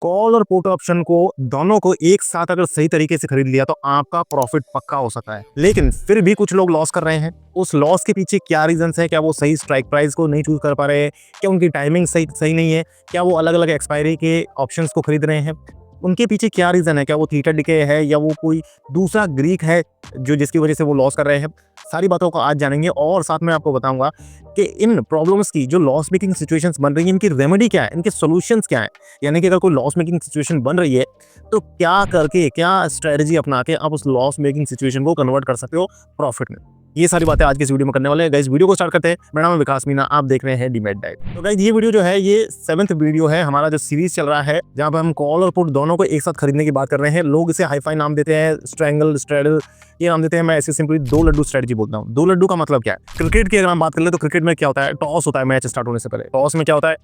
Call और put option को दोनों को एक साथ अगर सही तरीके से खरीद लिया तो आपका प्रॉफिट पक्का हो सकता है, लेकिन फिर भी कुछ लोग लॉस कर रहे हैं। उस लॉस के पीछे क्या रीजंस है? क्या वो सही स्ट्राइक प्राइस को नहीं चूज कर पा रहे हैं? क्या उनकी टाइमिंग सही नहीं है? क्या वो अलग अलग एक्सपायरी के ऑप्शंस को खरीद रहे हैं? उनके पीछे क्या रीजन है? क्या वो थीटा डिके है या वो कोई दूसरा ग्रीक है जो जिसकी वजह से वो लॉस कर रहे हैं? सारी बातों को आज जानेंगे और साथ में आपको बताऊंगा कि इन प्रॉब्लम्स की जो लॉस मेकिंग सिचुएशंस बन रही हैं इनकी रेमेडी क्या है, इनके सॉल्यूशंस क्या है। यानी कि अगर कोई लॉस मेकिंग सिचुएशन बन रही है तो क्या करके, क्या स्ट्रेटजी अपना के आप उस लॉस मेकिंग सिचुएशन को कन्वर्ट कर सकते हो प्रॉफिट में। ये सारी बातें आज की इस वीडियो में करने वाले हैं। गाइस वीडियो को स्टार्ट करते हैं। मेरा नाम है विकास मीना, आप देख रहे हैं डीमैट डाइट। तो गाइस ये वीडियो जो है ये 7th वीडियो है हमारा जो सीरीज चल रहा है जहां पर हम कॉल और पुट दोनों को एक साथ खरीदने की बात कर रहे हैं। लोग इसे हाई-फाई नाम देते हैं, स्ट्रैंगल, स्ट्रेडल ये नाम देते हैं। मैं ऐसे सिंपली दो लड्डू स्ट्रेटजी बोलता हूँ। दो लड्डू का मतलब क्या है? क्रिकेट की अगर हम बात कर ले तो क्रिकेट में क्या होता है, टॉस होता है मैच स्टार्ट होने से पहले। टॉस में क्या होता है,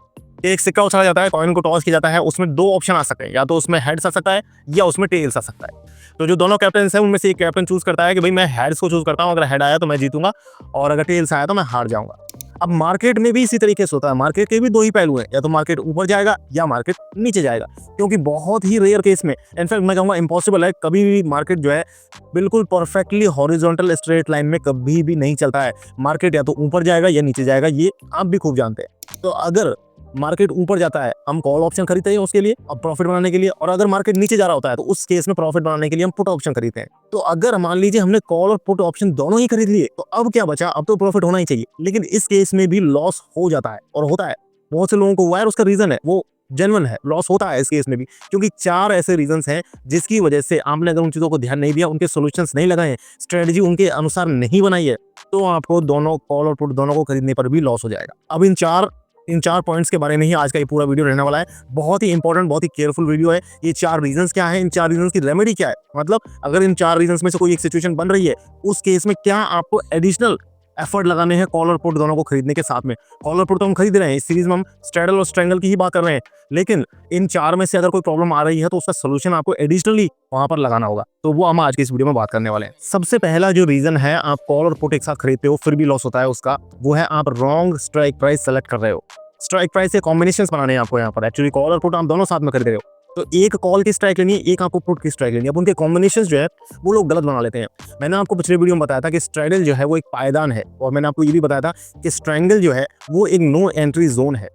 एक सिक्का उछाला जाता है, कॉइन को टॉस किया जाता है, उसमें दो ऑप्शन आ सकते हैं, या तो उसमें हेड्स आ सकता है या उसमें टेल्स आ सकता है। तो जो दोनों कैप्टन हैं उनमें से एक कैप्टन चूज करता है कि भाई मैं हेड्स को चूज करता हूँ, अगर हेड आया तो मैं जीतूंगा और अगर टेल्स आया तो मैं हार जाऊंगा। अब मार्केट में भी इसी तरीके से होता है। मार्केट के भी दो ही पहलू हैं, या तो मार्केट ऊपर जाएगा या मार्केट नीचे जाएगा, क्योंकि बहुत ही रेयर केस में, इनफैक्ट मैं कहूँगा इम्पॉसिबल है, कभी भी मार्केट जो है बिल्कुल परफेक्टली हॉरिजॉन्टल स्ट्रेट लाइन में कभी भी नहीं चलता है। मार्केट या तो ऊपर जाएगा या नीचे जाएगा, ये आप भी खूब जानते हैं। तो अगर मार्केट ऊपर जाता है हम कॉल ऑप्शन खरीदते हैं उसके लिए और प्रॉफिट बनाने के लिए, और अगर मार्केट नीचे जा रहा होता है तो उस केस में प्रॉफिट बनाने के लिए हम पुट ऑप्शन खरीदते हैं। तो अगर मान लीजिए हमने कॉल और पुट ऑप्शन दोनों ही खरीद लिए तो अब क्या बचा? अब तो प्रॉफिट होना ही चाहिए, लेकिन इस केस में भी लॉस हो जाता है और होता है। बहुत से लोगों को हुआ है, उसका रीजन है वो जेन्युइन है, लॉस होता है इस केस में भी, क्योंकि 4 ऐसे रीजंस हैं जिसकी वजह से आपने अगर उन चीजों को ध्यान नहीं दिया, उनके सॉल्यूशंस नहीं लगाए, स्ट्रेटजी उनके अनुसार नहीं बनाई है, तो आपको दोनों कॉल और पुट दोनों को खरीदने पर भी लॉस हो जाएगा। अब इन चार पॉइंट्स के बारे में ही आज का ये पूरा वीडियो रहने वाला है। बहुत ही इंपॉर्टेंट, बहुत ही केयरफुल वीडियो है। ये 4 रीजंस क्या है, इन 4 रीजंस की रेमेडी क्या है, मतलब अगर इन 4 रीजंस में से कोई एक सिचुएशन बन रही है उस केस में क्या आपको एडिशनल एफर्ट लगाने हैं कॉल और पुट दोनों को खरीदने के साथ में। कॉल और पुट तो हम खरीद रहे हैं, इस सीरीज में हम स्ट्रेडल और स्ट्रैंगल की ही बात कर रहे हैं, लेकिन इन 4 में से अगर कोई प्रॉब्लम आ रही है तो उसका सोल्यूशन आपको एडिशनली वहां पर लगाना होगा। तो वो हम आज की इस वीडियो में बात करने वाले हैं। सबसे पहला जो रीजन है आप कॉल और पुट एक साथ खरीदते हो फिर भी लॉस होता है उसका, वो है आप रॉन्ग स्ट्राइक प्राइस सेलेक्ट कर रहे हो। स्ट्राइक प्राइस के कॉम्बिनेशंस बनाने हैं आपको यहाँ पर। एक्चुअली कॉल और पुट आप दोनों साथ में खरीद रहे हो, तो एक कॉल की स्ट्राइक लेनी है, एक आपको पुट की स्ट्राइक लेनी है। अब उनके कॉम्बिनेशंस जो है वो लोग गलत बना लेते हैं। मैंने आपको पिछले वीडियो में बताया था कि स्ट्रेडल जो है वो एक पायदान है, और मैंने आपको ये भी बताया था कि स्ट्रैंगल जो है वो एक नो एंट्री जोन है।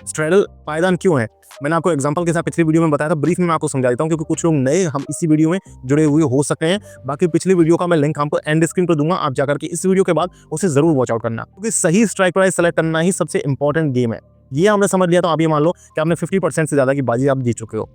स्ट्रेडल पायदान क्यों है मैंने आपको एग्जांपल के साथ पिछली वीडियो में बताया था। ब्रीफ में मैं आपको समझा देता हूँ, क्योंकि कुछ लोग नए हम इसी वीडियो में जुड़े हुए हो सकते हैं। बाकी पिछली वीडियो का मैं लिंक आपको एंड स्क्रीन पर दूंगा, आप जाकर के इस वीडियो के बाद उसे जरूर वॉच आउट करना, क्योंकि सही स्ट्राइक प्राइस सेलेक्ट करना ही सबसे इंपॉर्टेंट गेम है। ये आपने समझ लिया तो आप ये मान लो कि आपने 50% से ज्यादा की बाजी आप जीत चुके हो।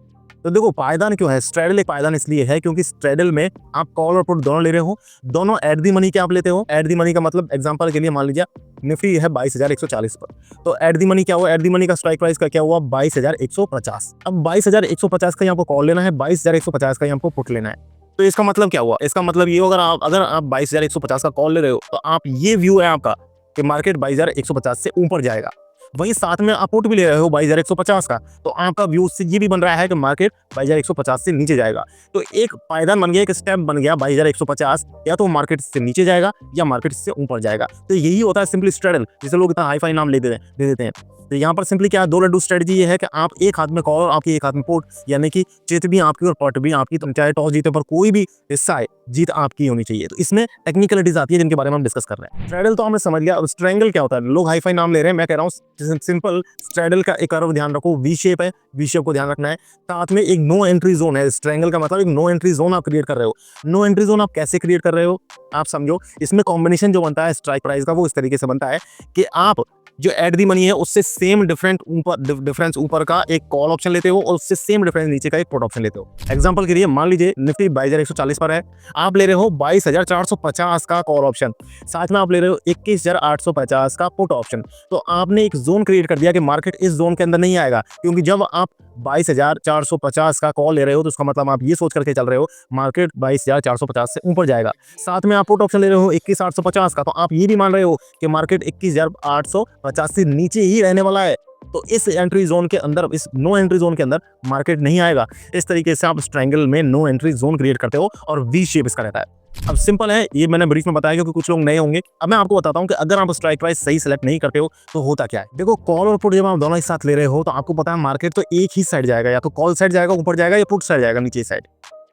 तो देखो पायदान क्यों है, स्ट्रेडल एक पायदान इसलिए है क्योंकि स्ट्रेडल में आप कॉल और पुट दोनों ले रहे हो, दोनों एट दी मनी के आप लेते हो। एट दी मनी का मतलब एग्जांपल के लिए मान लीजिए निफ्टी है 22,140 पर, तो एट दी मनी क्या हुआ, एट दी मनी का स्ट्राइक प्राइस का क्या हुआ 22,150। अब 22,150 का यहाँ पर कॉल लेना है, 22,150 का यहाँ पर पुट लेना है। तो इसका मतलब क्या हुआ, इसका मतलब ये अगर आप 22,150 का कॉल ले रहे हो तो आप ये व्यू है आपका कि मार्केट 22,150 से ऊपर जाएगा। वहीं साथ में आप पुट भी ले रहे हो 22,150 का, तो आपका व्यू से ये भी बन रहा है कि मार्केट 22,150 से नीचे जाएगा। तो एक पायदान बन गया, एक स्टेप बन गया 22,150, या तो मार्केट से नीचे जाएगा या मार्केट से ऊपर जाएगा। तो यही होता है सिंपली स्ट्रेडल, जिसे लोग इतना हाई-फाई नाम दे देते हैं। तो यहाँ पर सिंपली क्या, दो लड्डू स्ट्रेटजी ये है कि आप एक हाथ में कॉल और आपकी एक हाथ में पुट, यानी कि चित भी आपकी और पट भी आपकी। तुम चाहे टॉस जीते पर कोई भी हिस्सा है, जीत आपकी होनी चाहिए। तो इसमें टेक्निकलिटीज आती है जिनके बारे में हम डिस्कस कर रहे हैं। स्ट्रेडल तो हमने समझ लिया, अब स्ट्रैंगल क्या होता है। लोग हाई-फाई नाम ले रहे हैं, मैं कह रहा हूँ सिंपल स्ट्रेडल का एक कर्व ध्यान रखो, वी शेप है, वी शेप को ध्यान रखना है। साथ में एक नो एंट्री जोन है। स्ट्रैंगल का मतलब एक नो एंट्री जोन आप क्रिएट कर रहे हो। नो एंट्री जोन आप कैसे क्रिएट कर रहे हो आप समझो। इसमें कॉम्बिनेशन जो बनता है स्ट्राइक प्राइस का वो इस तरीके से बनता है कि आप जो एट दी मनी है उससे सेम डिफरेंस ऊपर का एक कॉल ऑप्शन लेते हो और उससे सेम डिफरेंस नीचे का एक पुट ऑप्शन लेते हो। एग्जांपल के लिए मान लीजिए निफ्टी 22,140 पर है, आप ले रहे हो 22,450 का कॉल ऑप्शन, साथ में आप ले रहे हो 21,850 का पुट ऑप्शन। तो आपने एक जोन क्रिएट कर दिया कि मार्केट इस जोन के अंदर नहीं आएगा, क्योंकि जब आप 22,450 का कॉल ले रहे हो तो उसका मतलब आप ये सोच करके चल रहे हो मार्केट 22,450 से ऊपर जाएगा। साथ में आप पुट ऑप्शन ले रहे हो 21,850 का, तो आप ये भी मान रहे हो कि मार्केट 21,850 से नीचे ही रहने वाला है। तो इस एंट्री जोन के अंदर, इस नो एंट्री जोन के अंदर मार्केट नहीं आएगा। इस तरीके से आप स्ट्रैंगल में नो एंट्री जोन क्रिएट करते हो और वी शेप इसका रहता है। अब सिंपल है, ये मैंने ब्रीफ में बताया क्योंकि कुछ लोग नए होंगे। अब मैं आपको बताता हूँ कि अगर आप स्ट्राइक प्राइस सही सेलेक्ट नहीं करते हो तो होता क्या है। देखो, कॉल और पुट जब आप दोनों एक साथ ले रहे हो तो आपको पता है मार्केट तो एक ही साइड जाएगा, या तो कॉल साइड जाएगा ऊपर जाएगा या पुट साइड जाएगा नीचे साइड।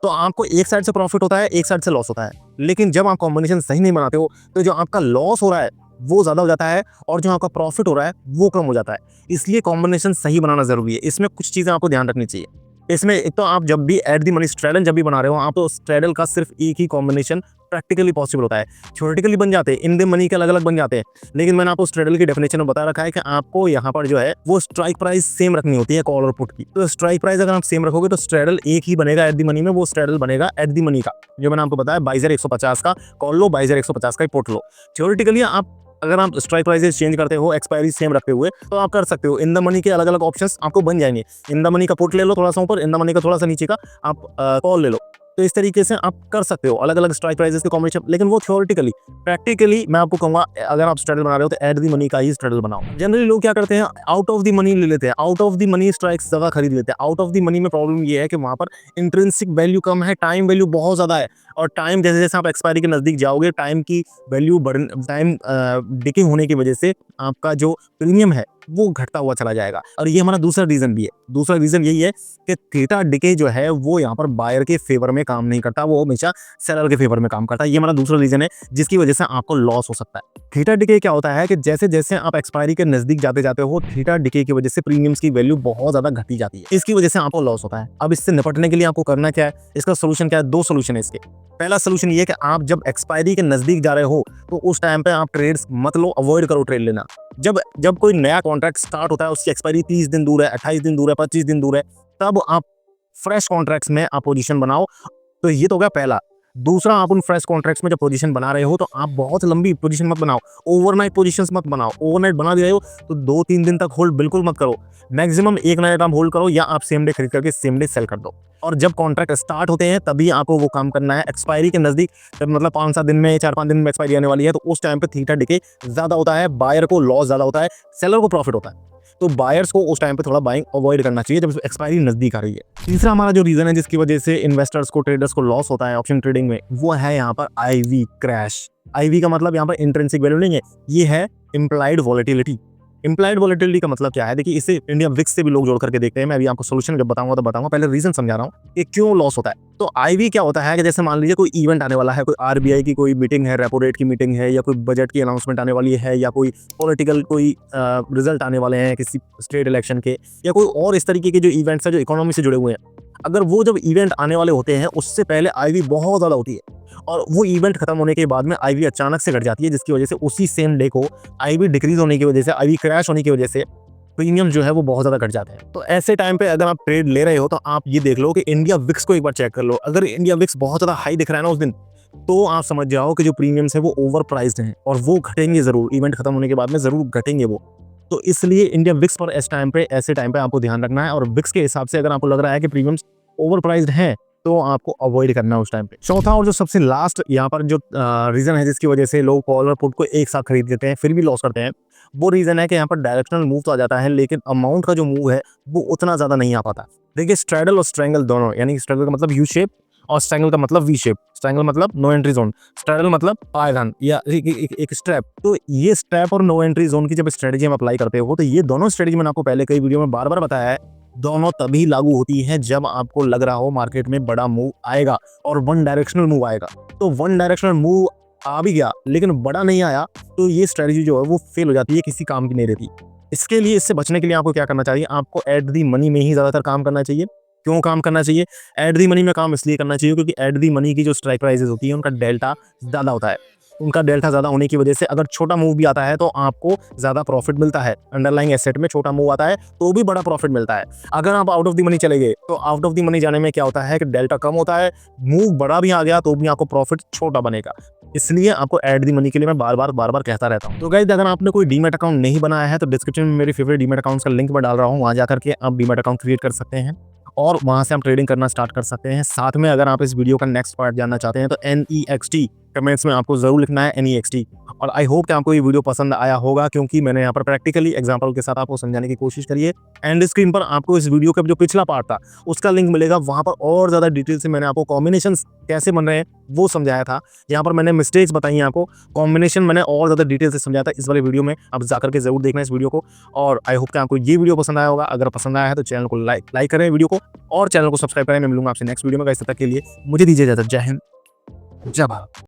तो आपको एक साइड से प्रॉफिट होता है, एक साइड से लॉस होता है। लेकिन जब आप कॉम्बिनेशन सही नहीं बनाते हो तो जो आपका लॉस हो रहा है वो ज्यादा हो जाता है और जो आपका प्रॉफिट हो रहा है वो कम हो जाता है। इसलिए कॉम्बिनेशन सही बनाना जरूरी है। इसमें कुछ चीजें आपको ध्यान रखनी चाहिए। इसमें एक तो आप जब भी एट दी मनी स्ट्रैडल जब भी बना रहे हो, आप तो स्ट्रैडल का सिर्फ एक ही कॉम्बिनेशन प्रैक्टिकली पॉसिबल होता है। थ्योरेटिकली बन जाते हैं, इन द मनी के अलग अलग बन जाते हैं, लेकिन मैंने आपको स्ट्रैडल की डेफिनेशन में बता रखा है कि आपको यहाँ पर जो है वो स्ट्राइक प्राइस सेम रखनी होती है कॉल और पुट की। तो स्ट्राइक प्राइस अगर आप सेम रखोगे तो स्ट्रैडल एक ही बनेगा एट दी मनी में, वो स्ट्रैडल बनेगा एट दी मनी का। जो मैंने आपको बताया, बाइजर 150 का कॉल लो, बाइजर 150 का पुट लो। थ्योरेटिकली आप अगर आप स्ट्राइक प्राइसेस चेंज करते हो एक्सपायरी सेम रखते हुए तो आप कर सकते हो। इन द मनी के अलग अलग ऑप्शंस आपको बन जाएंगे। इन द मनी का पुट ले लो थोड़ा सा ऊपर, इन द मनी का थोड़ा सा नीचे का आप कॉल ले लो। तो इस तरीके से आप कर सकते हो अलग अलग स्ट्राइक प्राइसेस के कॉम्बिनेशन, लेकिन वो थ्योरेटिकली। प्रैक्टिकली मैं आपको कहूंगा अगर आप स्ट्रैडल बना रहे हो तो एट दी मनी का ही स्ट्रैडल बनाओ। जनरली लोग क्या करते हैं, आउट ऑफ दी मनी ले लेते हैं, out of the money strikes ज्यादा खरीद लेते हैं। आउट ऑफ दी मनी में प्रॉब्लम ये है कि वहां पर इंट्रिंसिक वैल्यू कम है, टाइम वैल्यू बहुत ज्यादा है। और टाइम जैसे जैसे आप एक्सपायरी के नजदीक जाओगे, टाइम की वैल्यू टाइम डिके होने की वजह से आपका जो प्रीमियम है वो घटता हुआ चला जाएगा। और ये हमारा दूसरा रीजन भी है। दूसरा रीजन यही है कि थीटा डिके जो है वो यहाँ पर बायर के फेवर में काम नहीं करता, वो हमेशा सेलर के फेवर में काम करता है। ये हमारा दूसरा रीजन है जिसकी वजह से आपको लॉस हो सकता है। थीटा डिके क्या होता है कि जैसे जैसे आप एक्सपायरी के नजदीक जाते जाते हो, थीटा डिके की वजह से प्रीमियम्स की वैल्यू बहुत ज्यादा घटी जाती है। इसकी वजह से आपको लॉस होता है। अब इससे निपटने के लिए आपको करना क्या है, इसका सोल्यूशन क्या है? दो सोल्यूशन है इसके। पहला सोल्यूशन ये है कि आप जब एक्सपायरी के नजदीक जा रहे हो तो उस टाइम पे आप ट्रेड्स मत लो, अवॉइड करो ट्रेड लेना। जब जब कोई नया कॉन्ट्रैक्ट स्टार्ट होता है, उसकी एक्सपायरी 30 दिन दूर है, 28 दिन दूर है, 25 दिन दूर है, तब आप फ्रेश कॉन्ट्रैक्ट्स में आप पोजीशन बनाओ। तो ये तो हो गया पहला। दूसरा, आप उन फ्रेश कॉन्ट्रैक्ट्स में जब पोजीशन बना रहे हो तो आप बहुत लंबी पोजीशन मत बनाओ, ओवरनाइट पोजीशंस मत बनाओ। ओवरनाइट बना दिए हो तो 2-3 दिन तक होल्ड बिल्कुल मत करो। मैक्सिमम एक नाइट आप होल्ड करो, या आप सेम डे खरीद करके सेम डे सेल कर दो। और जब कॉन्ट्रैक्ट स्टार्ट होते हैं तभी आपको वो काम करना है। एक्सपायरी के नजदीक, जब मतलब 5-7 दिन में, 4-5 दिन में एक्सपायरी आने वाली है, तो उस टाइम पे थीटा डिके ज्यादा होता है, बायर को लॉस ज्यादा होता है, सेलर को प्रॉफिट होता है। तो बायर्स को उस टाइम पे थोड़ा बाइंग अवॉइड करना चाहिए जब एक्सपायरी नजदीक आ रही है। तीसरा हमारा जो रीजन है जिसकी वजह से इन्वेस्टर्स को, ट्रेडर्स को लॉस होता है ऑप्शन ट्रेडिंग में, वो है यहाँ पर आईवी क्रैश। आईवी का मतलब यहाँ पर इंट्रिंसिक वैल्यू नहीं है, ये है इम्प्लाइड वॉलेटिलिटी। इम्प्लाइड वॉलेटिलिटी का मतलब क्या है? देखिए, इसे इंडिया विक्स से भी लोग जोड़ करके देखते हैं। मैं अभी आपको सोल्यूशन जब बताऊंगा तो बताऊंगा, पहले रीजन समझा रहा हूँ कि क्यों लॉस होता है। तो आईवी क्या होता है कि जैसे मान लीजिए कोई इवेंट आने वाला है, कोई आरबीआई की कोई मीटिंग है, रेपो रेट की मीटिंग है, या कोई बजट की अनाउंसमेंट आने वाली है, या कोई पॉलिटिकल कोई रिजल्ट आने वाले हैं किसी स्टेट इलेक्शन के, या कोई और इस तरीके के जो इवेंट्स है जो इकोनॉमी से जुड़े हुए हैं। अगर वो जब इवेंट आने वाले होते हैं उससे पहले आईवी बहुत ज़्यादा होती है, और वो इवेंट खत्म होने के बाद में आईवी अचानक से घट जाती है, जिसकी वजह से उसी सेम डे को आईवी डिक्रीज होने की वजह से, आईवी क्रैश होने की वजह से प्रीमियम जो है वो बहुत ज़्यादा घट जाते हैं। तो ऐसे टाइम पे अगर आप ट्रेड ले रहे हो तो आप ये देख लो कि इंडिया विक्स को एक बार चेक कर लो। अगर इंडिया विक्स बहुत ज़्यादा हाई दिख रहा है ना उस दिन, तो आप समझ जाओ कि जो प्रीमियम्स है वो ओवर प्राइस्ड हैं, और वो घटेंगे ज़रूर, इवेंट खत्म होने के बाद में ज़रूर घटेंगे वो। तो इसलिए इंडिया विक्स पर ऐसे टाइम पे आपको ध्यान रखना है, और विक्स के हिसाब से अगर आपको लग रहा है कि प्रीमियम्स ओवर प्राइस्ड हैं तो आपको अवॉइड करना है उस टाइम पे। चौथा और जो सबसे लास्ट यहाँ पर जो रीजन है जिसकी वजह से लोग कॉल और पुट को एक साथ खरीद लेते हैं फिर भी लॉस करते हैं, वो रीजन है कि यहाँ पर डायरेक्शनल मूव तो आ जाता है, लेकिन अमाउंट का जो मूव है वो उतना ज्यादा नहीं आ पाता। देखिए, स्ट्रैडल और स्ट्रैंगल दोनों, यानी स्ट्रैडल का मतलब यू शेप और स्ट्रैंगल का मतलब वी शेप। स्ट्रैंगल मतलब नो एंट्री जोन, स्ट्रैडल मतलब पायदान या एक स्ट्रैप। तो ये स्ट्रैप और नो एंट्री जोन की जब स्ट्रेटजी हम अप्लाई करते हो तो ये दोनों स्ट्रेटजी मैंने आपको पहले कई वीडियो में बार बार बताया है, दोनों तभी लागू होती है जब आपको लग रहा हो मार्केट में बड़ा मूव आएगा और वन डायरेक्शनल मूव आएगा। तो वन डायरेक्शनल मूव आ भी गया लेकिन बड़ा नहीं आया तो ये स्ट्रेटजी जो है वो फेल हो जाती है, किसी काम की नहीं रहती। इसके लिए, इससे बचने के लिए आपको क्या करना चाहिए? आपको एट दी मनी में ही ज्यादातर काम करना चाहिए। क्यों काम करना चाहिए? एट दी मनी में काम इसलिए करना चाहिए क्योंकि एट दी मनी की जो स्ट्राइक प्राइसेस होती है उनका डेल्टा ज्यादा होता है। उनका डेल्टा ज्यादा होने की वजह से अगर छोटा मूव भी आता है तो आपको ज्यादा प्रॉफिट मिलता है। अंडरलाइंग एसेट में छोटा मूव आता है तो भी बड़ा प्रॉफिट मिलता है। अगर आप आउट ऑफ द मनी चले गए तो आउट ऑफ द मनी जाने में क्या होता है कि डेल्टा कम होता है, मूव बड़ा भी आ गया तो भी आपको प्रॉफिट छोटा बनेगा। इसलिए आपको एट दी मनी के लिए मैं बार बार कहता रहता हूँ। तो गाइस, अगर आपने कोई डीमैट अकाउंट नहीं बनाया है तो डिस्क्रिप्शन में मेरी फेवरेट डीमैट अकाउंट्स का लिंक मैं डाल रहा हूँ, वहां जाकर के आप डीमैट अकाउंट क्रिएट कर सकते हैं और वहां से हम ट्रेडिंग करना स्टार्ट कर सकते हैं। साथ में अगर आप इस वीडियो का नेक्स्ट पार्ट जानना चाहते हैं तो NEXT कमेंट्स में आपको जरूर लिखना है NEXT। और आई होप कि आपको ये वीडियो पसंद आया होगा, क्योंकि मैंने यहाँ पर प्रैक्टिकली एग्जांपल के साथ आपको समझाने की कोशिश करी है। एंड स्क्रीन पर आपको इस वीडियो का जो पिछला पार्ट था उसका लिंक मिलेगा, वहां पर और ज्यादा डिटेल से मैंने आपको कॉम्बिनेशन कैसे बन रहे हैं वो समझाया था। यहाँ पर मैंने मिस्टेक्स बताई हैं आपको, कॉम्बिनेशन मैंने और ज्यादा डिटेल से समझाया था इस वाले वीडियो में। आप जाकर के जरूर देखना इस वीडियो को। और आई होप कि आपको ये वीडियो पसंद आया होगा। अगर पसंद आया है तो चैनल को लाइक करें वीडियो को, और चैनल को सब्सक्राइब करें। मैं मिलूंगा आपसे नेक्स्ट वीडियो में। इस तक के लिए मुझे दीजिए इजाजत। जय हिंद, जय भारत।